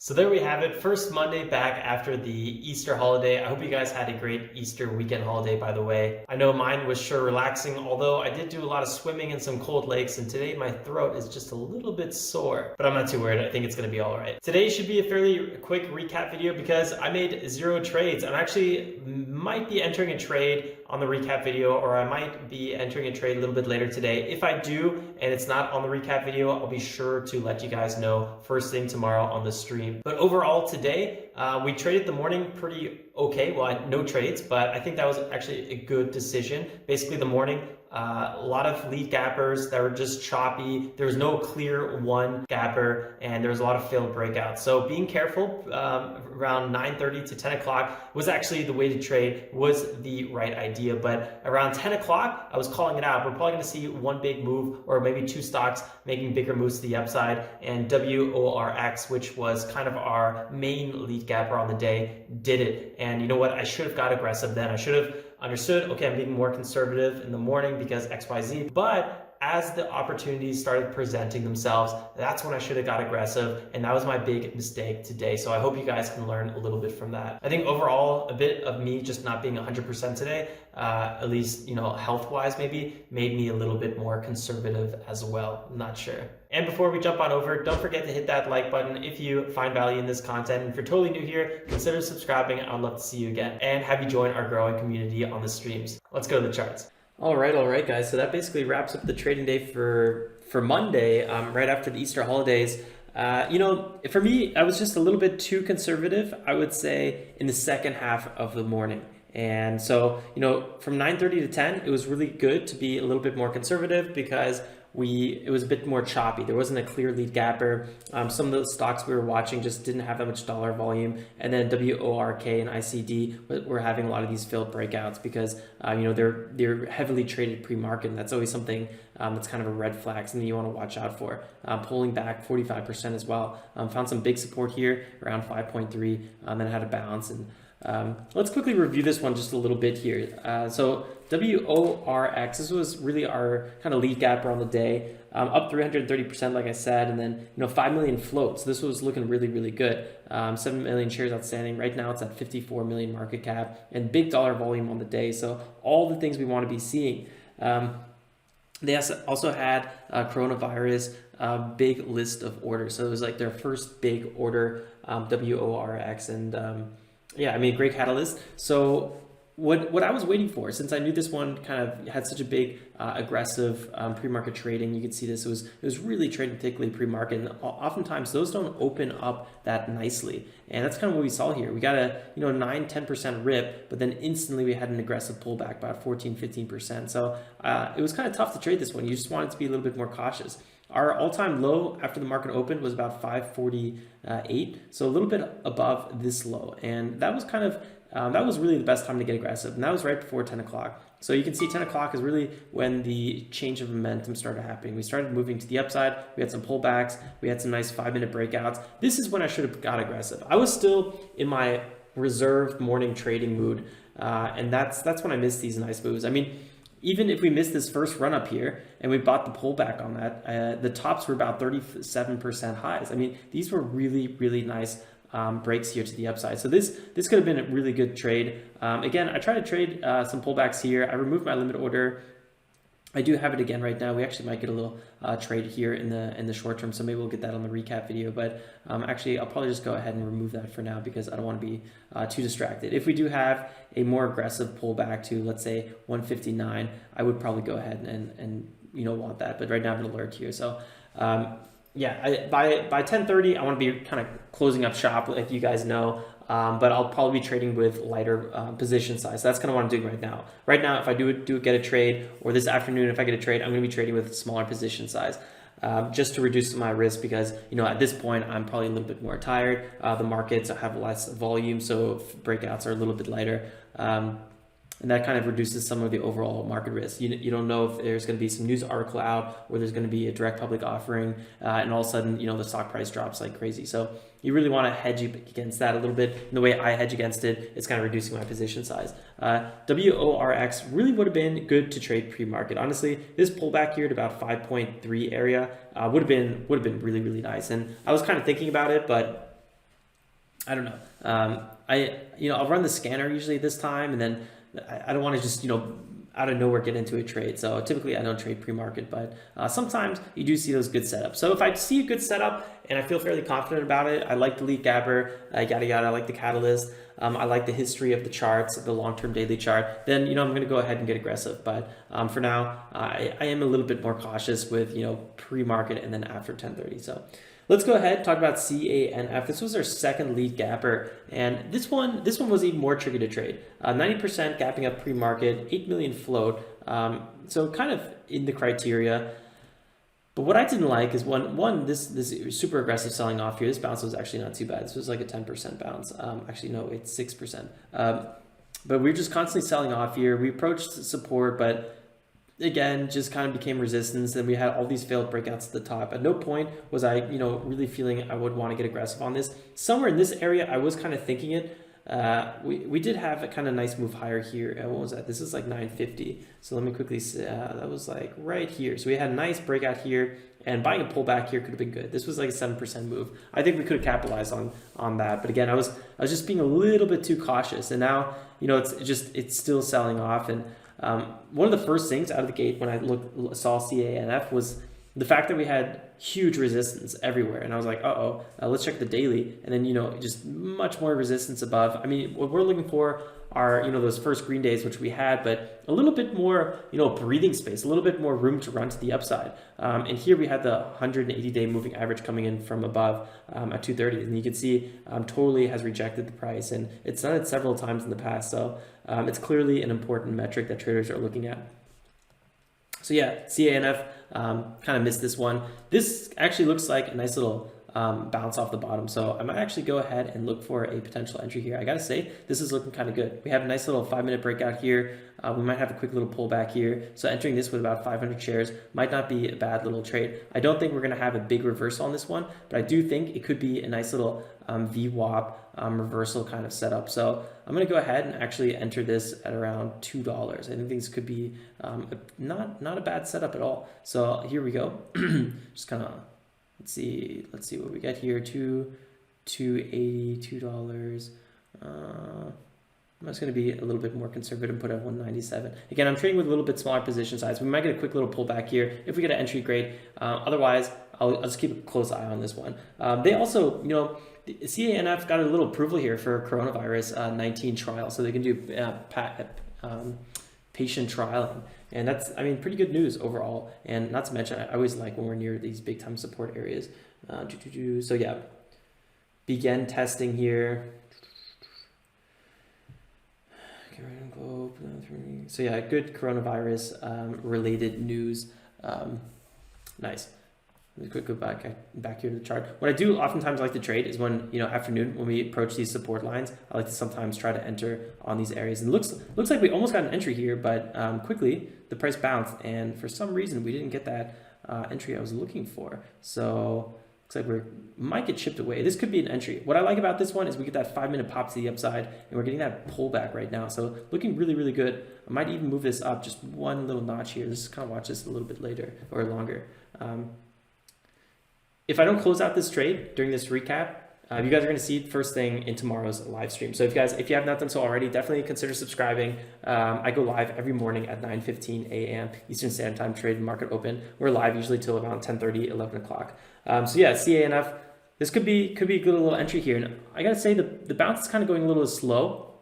So there we have it, first Monday back after the Easter holiday. I hope you guys had a great Easter weekend holiday, by the way. I know mine was sure relaxing, although I did do a lot of swimming in some cold lakes, and today my throat is just a little bit sore, but I'm not too worried. I think it's gonna be all right. Today should be a fairly quick recap video because I made 0 trades. I'm actually might be entering a trade on the recap video, or I might be entering a trade a little bit later today. If I do, and it's not on the recap video, I'll be sure to let you guys know first thing tomorrow on the stream. But overall today, we traded the morning pretty okay. Well, no trades, but I think that was actually a good decision. Basically the morning, a lot of lead gappers that were just choppy. There was no clear one gapper, and there was a lot of failed breakouts. So being careful around 9:30 to 10 o'clock was actually the way to trade, was the right idea. But around 10 o'clock, I was calling it out. We're probably gonna see one big move, or maybe 2 stocks making bigger moves to the upside, and WORX, which was kind of our main lead gapper on the day, did it. And you know what? I should have got aggressive then. I should have understood, okay, I'm being more conservative in the morning because XYZ, but as the opportunities started presenting themselves, that's when I should have got aggressive, and that was my big mistake today. So I hope you guys can learn a little bit from that. I think overall, a bit of me just not being 100% today, at least, you know, health-wise maybe, made me a little bit more conservative as well. I'm not sure. And before we jump on over, don't forget to hit that like button if you find value in this content. And if you're totally new here, consider subscribing. I'd love to see you again and have you join our growing community on the streams. Let's go to the charts. All right, guys. So that basically wraps up the trading day for Monday, right after the Easter holidays. You know, for me, I was just a little bit too conservative, I would say, in the second half of the morning. And so, you know, from 9:30 to 10, it was really good to be a little bit more conservative because it was a bit more choppy. There wasn't a clear lead gapper. Some of the stocks we were watching just didn't have that much dollar volume. And then WORK and ICD were having a lot of these failed breakouts because you know, they're heavily traded pre-market, and that's always something that's kind of a red flag, something you want to watch out for. Pulling back 45% as well. Found some big support here around 5.3, then had a bounce. And let's quickly review this one just a little bit here. So WORX, this was really our kind of lead gapper on the day, up 330%, like I said, and then, you know, 5 million float. So this was looking really, really good. 7 million shares outstanding. Right now it's at 54 million market cap and big dollar volume on the day. So all the things we want to be seeing. They also had coronavirus, big list of orders. So it was like their first big order, WORX, and yeah, I mean, great catalyst. So what I was waiting for, since I knew this one kind of had such a big aggressive pre-market trading, you could see this, it was really trading thickly pre-market, and oftentimes those don't open up that nicely. And that's kind of what we saw here. We got a 9-10% rip, but then instantly we had an aggressive pullback, about 14-15%. So it was kind of tough to trade this one. You just wanted to be a little bit more cautious. Our all-time low after the market opened was about 548, so a little bit above this low, and that was kind of that was really the best time to get aggressive, and that was right before 10 o'clock. So you can see 10 o'clock is really when the change of momentum started happening. We started moving to the upside. We had some pullbacks. We had some nice 5-minute breakouts. This is when I should have got aggressive. I was still in my reserved morning trading mood, and that's when I missed these nice moves. I mean, even if we missed this first run up here and we bought the pullback on that, the tops were about 37% highs. I mean, these were really, really nice breaks here to the upside. So this could have been a really good trade. Again, I tried to trade some pullbacks here. I removed my limit order. I do have it again right now. We actually might get a little trade here in the short term, so maybe we'll get that on the recap video. But actually, I'll probably just go ahead and remove that for now because I don't want to be too distracted. If we do have a more aggressive pullback to, let's say, 159, I would probably go ahead and you know, want that. But right now I'm an alert here, so. Yeah, by 10:30, I want to be kind of closing up shop, if you guys know, but I'll probably be trading with lighter position size. So that's kind of what I'm doing right now. Right now, if I do get a trade, or this afternoon, if I get a trade, I'm going to be trading with smaller position size, just to reduce my risk because, you know, at this point, I'm probably a little bit more tired. The markets have less volume, so breakouts are a little bit lighter. And that kind of reduces some of the overall market risk. You don't know if there's going to be some news article out or there's going to be a direct public offering, and all of a sudden, you know, the stock price drops like crazy. So you really want to hedge against that a little bit. And the way I hedge against it is kind of reducing my position size. WORX really would have been good to trade pre-market. Honestly, this pullback here to about 5.3 area would have been really, really nice. And I was kind of thinking about it, but I don't know. I'll run the scanner usually this time, and then I don't want to just out of nowhere get into a trade. So typically I don't trade pre-market, but sometimes you do see those good setups. So if I see a good setup and I feel fairly confident about it, I like the lead gapper, yada yada. I like the catalyst. I like the history of the charts, the long-term daily chart. Then I'm going to go ahead and get aggressive. But for now, I am a little bit more cautious with pre-market and then after 10:30. So let's go ahead and talk about CANF. This was our second lead gapper, and this one was even more tricky to trade. 90% gapping up pre-market, 8 million float. So kind of in the criteria. But what I didn't like is this super aggressive selling off here. This bounce was actually not too bad. This was like a 10% bounce. Actually, no, it's 6%. But we're just constantly selling off here. We approached support, but again, just kind of became resistance. Then we had all these failed breakouts at the top. At no point was I, really feeling I would want to get aggressive on this. Somewhere in this area, I was kind of thinking it. We did have a kind of nice move higher here. What was that? This is like 950. So let me quickly see. That was like right here. So we had a nice breakout here, and buying a pullback here could have been good. This was like a 7% move. I think we could have capitalized on that. But again, I was just being a little bit too cautious, and now it's still selling off. And one of the first things out of the gate when I saw CANF was the fact that we had huge resistance everywhere. And I was like, let's check the daily. And then, just much more resistance above. I mean, what we're looking for are, those first green days, which we had, but a little bit more, breathing space, a little bit more room to run to the upside. And here we had the 180-day moving average coming in from above at 230. And you can see totally has rejected the price. And it's done it several times in the past. So it's clearly an important metric that traders are looking at. So yeah, CANF kind of missed this one. This actually looks like a nice little bounce off the bottom. So I might actually go ahead and look for a potential entry here. I gotta say, this is looking kind of good. We have a nice little 5-minute breakout here. We might have a quick little pullback here. So entering this with about 500 shares might not be a bad little trade. I don't think we're gonna have a big reversal on this one, but I do think it could be a nice little VWAP reversal kind of setup. So I'm going to go ahead and actually enter this at around $2. I think this could be not a bad setup at all. So here we go. Just kind of let's see what we get here. $2.82. I'm just going to be a little bit more conservative and put at 197. Again, I'm trading with a little bit smaller position size. We might get a quick little pullback here. If we get an entry, great. Otherwise, I'll just keep a close eye on this one. They also, CANF got a little approval here for coronavirus 19 trial, so they can do patient trialing. And that's, pretty good news overall. And not to mention, I always like when we're near these big time support areas. So yeah, begin testing here. So yeah, good coronavirus related news. Nice. Let me quick go back here to the chart. What I do oftentimes like to trade is when, afternoon, when we approach these support lines, I like to sometimes try to enter on these areas. And looks like we almost got an entry here, but quickly the price bounced, and for some reason we didn't get that entry I was looking for. So looks like we might get chipped away. This could be an entry. What I like about this one is we get that 5-minute pop to the upside, and we're getting that pullback right now. So looking really, really good. I might even move this up just one little notch here. Let's kind of watch this a little bit later or longer. If I don't close out this trade during this recap, you guys are going to see it first thing in tomorrow's live stream. So if you have not done so already, definitely consider subscribing. I go live every morning at 9:15 a.m. Eastern Standard Time, trade and market open. We're live usually till around 10:30, 11 o'clock. So yeah, CANF, this could be a good little entry here. And I got to say the bounce is kind of going a little slow.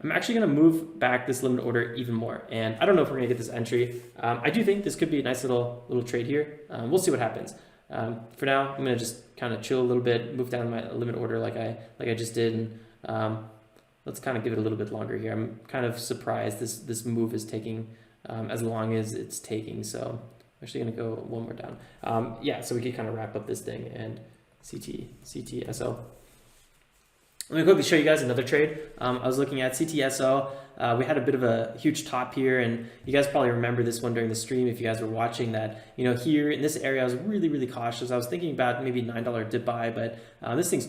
I'm actually going to move back this limit order even more. And I don't know if we're going to get this entry. I do think this could be a nice little trade here. We'll see what happens. For now, I'm going to just kind of chill a little bit, move down my limit order like I just did. And let's kind of give it a little bit longer here. I'm kind of surprised this move is taking as long as it's taking. So I'm actually going to go one more down. Yeah, so we can kind of wrap up this thing and CTSO. Let me quickly show you guys another trade. I was looking at CTSO. We had a bit of a huge top here, and you guys probably remember this one during the stream if you guys were watching that. Here in this area, I was really, really cautious. I was thinking about maybe $9 dip buy, but this thing's,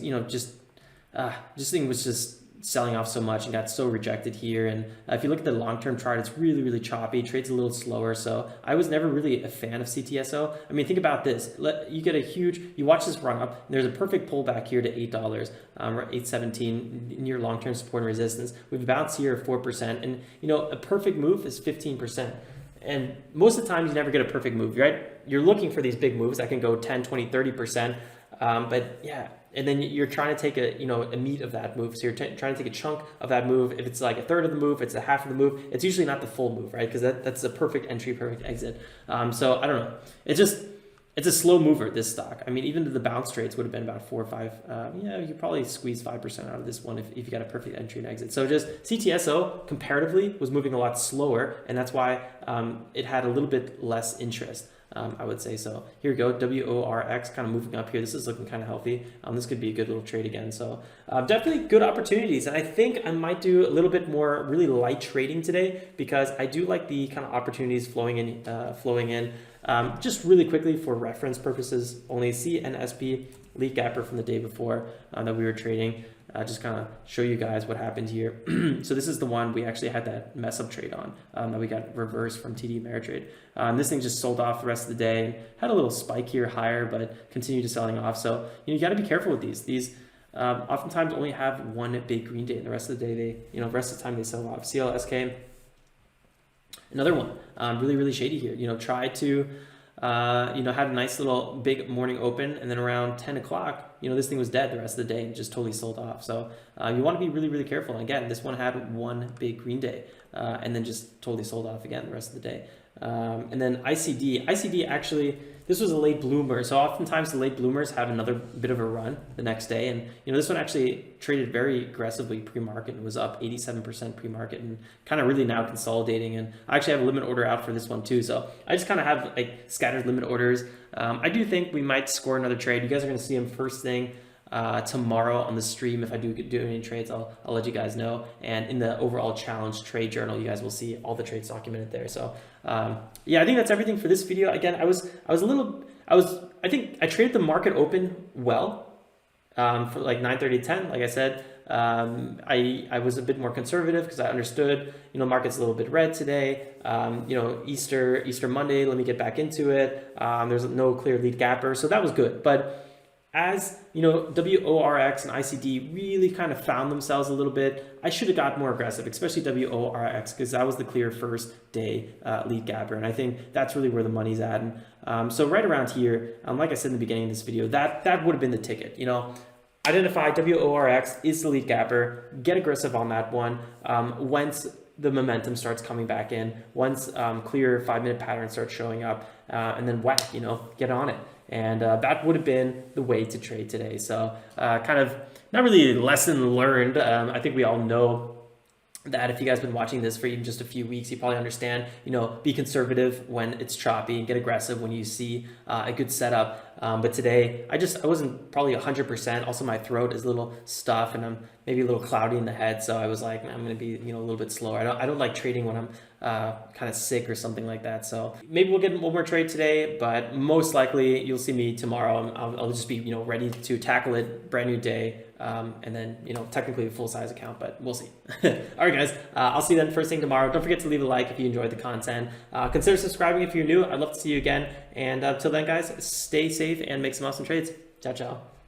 this thing was just selling off so much and got so rejected here. And if you look at the long-term chart, it's really, really choppy. Trade's a little slower. So I was never really a fan of CTSO. I mean, think about this. You get a huge, you watch this run up, and there's a perfect pullback here to $8, $8.17 near long-term support and resistance. We've bounced here 4%. And, you know, a perfect move is 15%. And most of the time you never get a perfect move, right? You're looking for these big moves that can go 10, 20, 30%. But yeah, and then you're trying to take a meat of that move. So you're trying to take a chunk of that move. If it's like a third of the move, it's a half of the move. It's usually not the full move, right? Because that's a perfect entry, perfect exit. So I don't know. It's a slow mover, this stock. I mean, even the bounce trades would have been about 4 or 5. Yeah, you probably squeeze 5% out of this one if you got a perfect entry and exit. So just CTSO comparatively was moving a lot slower, and that's why it had a little bit less interest. I would say. So here we go, WORX kind of moving up here. This is looking kind of healthy. This could be a good little trade again. So definitely good opportunities. And I think I might do a little bit more really light trading today because I do like the kind of opportunities flowing in. Just really quickly for reference purposes, only CNSP lead gapper from the day before that we were trading. Just kind of show you guys what happened here. So this is the one we actually had that mess up trade on that we got reversed from TD Ameritrade. This thing just sold off the rest of the day and had a little spike here higher, but continued to selling off. So you got to be careful with these. These oftentimes only have one big green day, and the rest of the day the rest of the time they sell off. CLSK, another one, really really shady here. Try to had a nice little big morning open, and then around 10 o'clock, this thing was dead the rest of the day and just totally sold off. So you want to be really, really careful. And again, this one had one big green day and then just totally sold off again the rest of the day. And then ICD actually, this was a late bloomer. So oftentimes the late bloomers have another bit of a run the next day. And, this one actually traded very aggressively pre-market and was up 87% pre-market and kind of really now consolidating. And I actually have a limit order out for this one too. So I just kind of have like scattered limit orders. I do think we might score another trade. You guys are going to see them first thing tomorrow on the stream. If I do any trades, I'll let you guys know. And in the overall challenge trade journal, you guys will see all the trades documented there. So yeah, I think that's everything for this video. Again, I think I traded the market open well for like 9:30 to 10. Like I said, I was a bit more conservative because I understood, market's a little bit red today. Easter Monday, let me get back into it. There's no clear lead gapper, so that was good. But as WORX and ICD really kind of found themselves a little bit, I should have got more aggressive, especially WORX, because that was the clear first day lead gapper, and I think that's really where the money's at. And so right around here, like I said in the beginning of this video, that would have been the ticket. Identify WORX is the lead gapper, get aggressive on that one. Once the momentum starts coming back in, once clear 5-minute pattern starts showing up, and then whack, get on it. And that would have been the way to trade today. So kind of not really a lesson learned. I think we all know that if you guys have been watching this for even just a few weeks, you probably understand, be conservative when it's choppy and get aggressive when you see a good setup. But today, I wasn't probably 100%. Also, my throat is a little stuffed and I'm maybe a little cloudy in the head. So I was like, man, I'm going to be, a little bit slower. I don't like trading when I'm kind of sick or something like that. So maybe we'll get one more trade today, but most likely you'll see me tomorrow. I'll just be, ready to tackle it, brand new day. And then, technically a full-size account, but we'll see. All right, guys, I'll see you then first thing tomorrow. Don't forget to leave a like if you enjoyed the content. Consider subscribing if you're new. I'd love to see you again. And until then, guys, stay safe and make some awesome trades. Ciao, ciao.